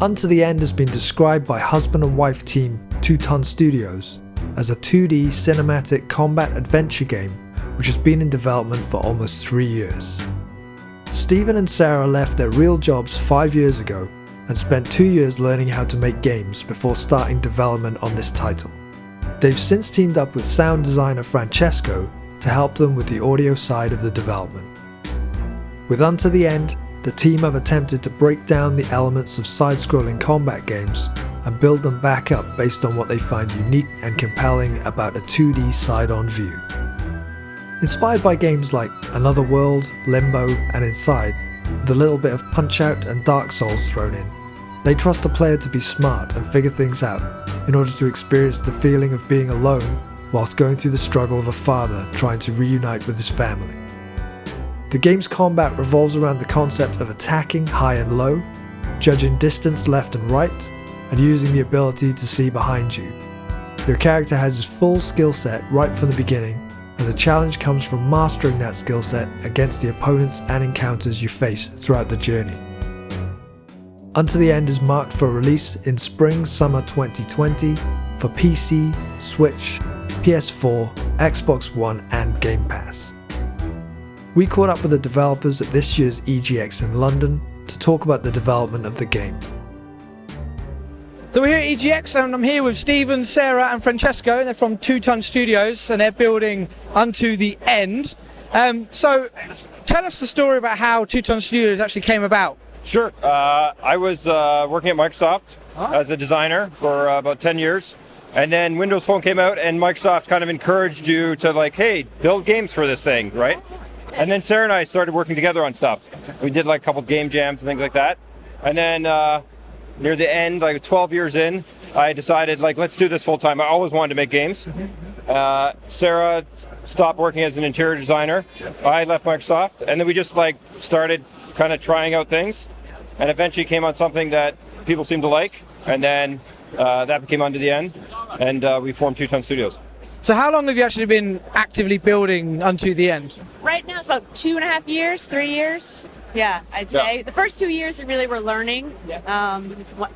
Unto the End has been described by husband and wife team 2 Ton Studios as a 2D cinematic combat adventure game which has been in development for almost 3 years. Stephen and Sarah left their real jobs 5 years ago and spent 2 years learning how to make games before starting development on this title. They've since teamed up with sound designer Francesco to help them with the audio side of the development. With Unto the End, the team have attempted to break down the elements of side-scrolling combat games and build them back up based on what they find unique and compelling about a 2D side-on view. Inspired by games like Another World, Limbo and Inside, with a little bit of Punch-Out and Dark Souls thrown in, they trust the player to be smart and figure things out in order to experience the feeling of being alone whilst going through the struggle of a father trying to reunite with his family. The game's combat revolves around the concept of attacking high and low, judging distance left and right, and using the ability to see behind you. Your character has his full skill set right from the beginning, and the challenge comes from mastering that skill set against the opponents and encounters you face throughout the journey. Unto the End is marked for release in spring/summer 2020 for PC, Switch, PS4, Xbox One and Game Pass. We caught up with the developers at this year's EGX in London to talk about the development of the game. So we're here at EGX and I'm here with Stephen, Sarah and Francesco, and they're from 2 Ton Studios and they're building Unto the End. So tell us the story about how 2 Ton Studios actually came about. Sure. I was working at Microsoft as a designer for about 10 years. And then Windows Phone came out and Microsoft kind of encouraged you to like, hey, build games for this thing, right? And then Sarah and I started working together on stuff. We did like a couple game jams and things like that. And then near the end, like 12 years in, I decided like, let's do this full time. I always wanted to make games. Sarah stopped working as an interior designer. I left Microsoft and then we just like started kind of trying out things and eventually came on something that people seemed to like. And then that became Unto the End and we formed 2 Ton Studios. So how long have you actually been actively building Unto the End? Right now it's about 2.5 years, 3 years. Yeah, I'd say. The first 2 years we really were learning. A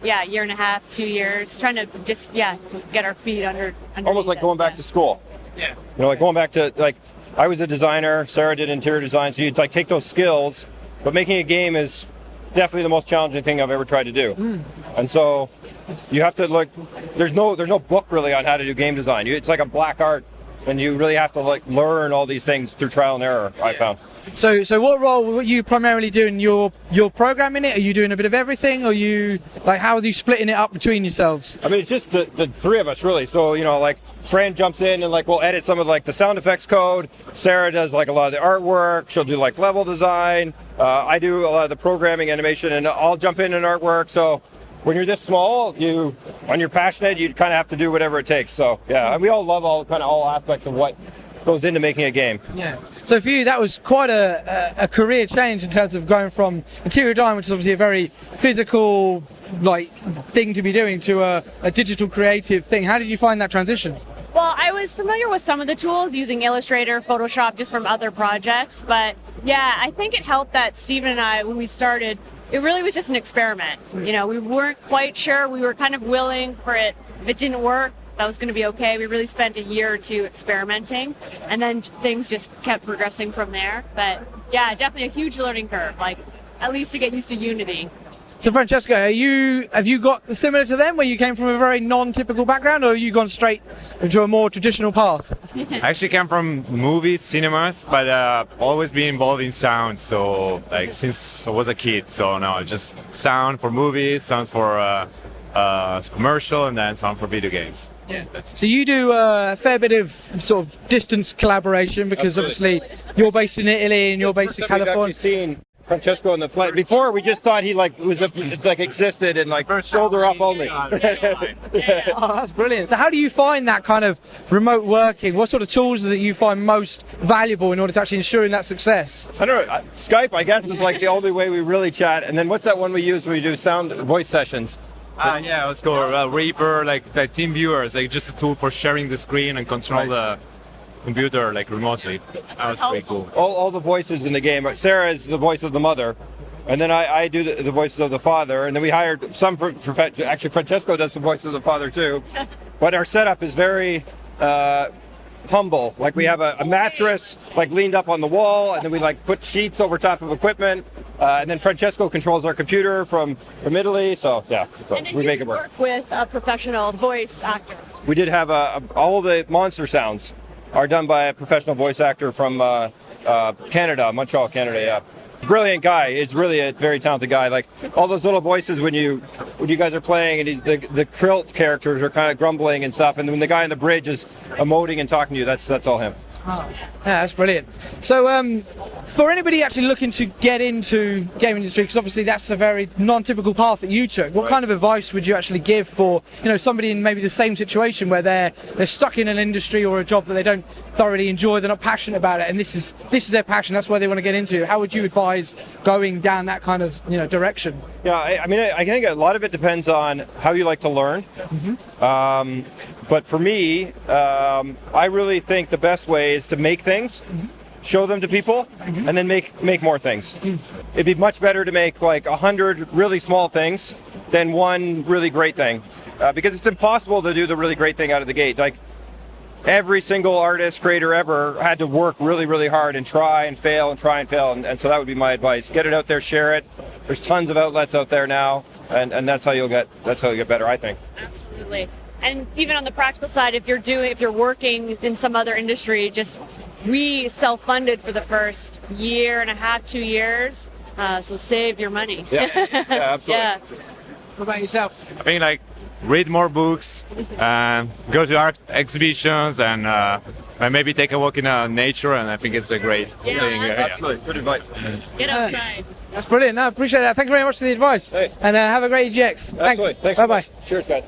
year and a half, 2 years, trying to just, get our feet under almost like going back to school. Yeah. You know, like going back to, like, I was a designer, Sarah did interior design, so you'd like take those skills, but making a game is definitely the most challenging thing I've ever tried to do. And so you have to like, there's no book really on how to do game design. It's like a black art and you really have to like learn all these things through trial and error, I found. So what role were you primarily doing? You're programming it? Are you doing a bit of everything? Or are you, like, how are you splitting it up between yourselves? I mean, it's just the three of us really. So, you know, like Fran jumps in and like we'll edit some of like the sound effects code. Sarah does like a lot of the artwork. She'll do like level design. I do a lot of the programming, animation, and I'll jump in artwork. So when you're this small, when you're passionate, you kind of have to do whatever it takes. So yeah, and we all love all aspects of what goes into making a game. Yeah. So for you, that was quite a career change in terms of going from interior design, which is obviously a very physical like thing to be doing, to a digital creative thing. How did you find that transition? Well, I was familiar with some of the tools using Illustrator, Photoshop, just from other projects. But yeah, I think it helped that Stephen and I, when we started, it really was just an experiment. You know, we weren't quite sure. We were kind of willing for it. If it didn't work, that was going to be okay. We really spent a year or two experimenting, and then things just kept progressing from there. But yeah, definitely a huge learning curve, like at least to get used to Unity. So Francesco, have you got similar to them, where you came from a very non-typical background, or have you gone straight into a more traditional path? I actually came from movies, cinemas, but always been involved in sound. So like since I was a kid, so now just sound for movies, sound for commercial, and then sound for video games. Yeah. So you do a fair bit of sort of distance collaboration, because obviously you're based in Italy and you're based in California. We've seen Francesco in the flight. Before we just thought he like existed and like shoulder off only. Oh, that's brilliant. So how do you find that kind of remote working? What sort of tools that you find most valuable in order to actually ensuring that success? I don't know. Skype, I guess, is like the only way we really chat. And then what's that one we use when we do voice sessions? Yeah, let's go Reaper, like the team viewers, like just a tool for sharing the screen and control the computer like remotely. That was pretty cool. All the voices in the game. Sarah is the voice of the mother, and then I do the voices of the father, and then we hired some actually Francesco does some voices of the father too. But our setup is very humble. Like we have a mattress like leaned up on the wall, and then we like put sheets over top of equipment, and then Francesco controls our computer from Italy. So yeah, we make it work. With a professional voice actor. We did have all the monster sounds are done by a professional voice actor from Canada, Montreal, Canada. Yeah. Brilliant guy. He's really a very talented guy. Like all those little voices when you guys are playing, and the Krilt characters are kind of grumbling and stuff, and when the guy on the bridge is emoting and talking to you, that's all him. Oh, yeah, that's brilliant. So, for anybody actually looking to get into game industry, because obviously that's a very non-typical path that you took, what kind of advice would you actually give for, somebody in maybe the same situation where they're stuck in an industry or a job that they don't thoroughly enjoy, they're not passionate about it, and this is their passion, that's where they want to get into? How would you advise going down that kind of direction? Yeah, I mean, I think a lot of it depends on how you like to learn. Mm-hmm. But for me, I really think the best way is to make things, show them to people, and then make more things. It'd be much better to make like 100 really small things than one really great thing, because it's impossible to do the really great thing out of the gate. Like every single artist, creator ever had to work really, really hard and try and fail, and so that would be my advice. Get it out there, share it. There's tons of outlets out there now, and that's how you'll get better, I think. Absolutely. And even on the practical side, if you're working in some other industry, we self-funded for the first year and a half, 2 years. So save your money. Yeah, absolutely. Yeah. What about yourself? I think like read more books, go to art exhibitions, and maybe take a walk in nature. And I think it's a great thing. Absolutely, good advice. Get outside. That's brilliant. No, I appreciate that. Thank you very much for the advice. Hey. And have a great EGX. Thanks. Absolutely. Thanks. Bye-bye. Cheers, guys.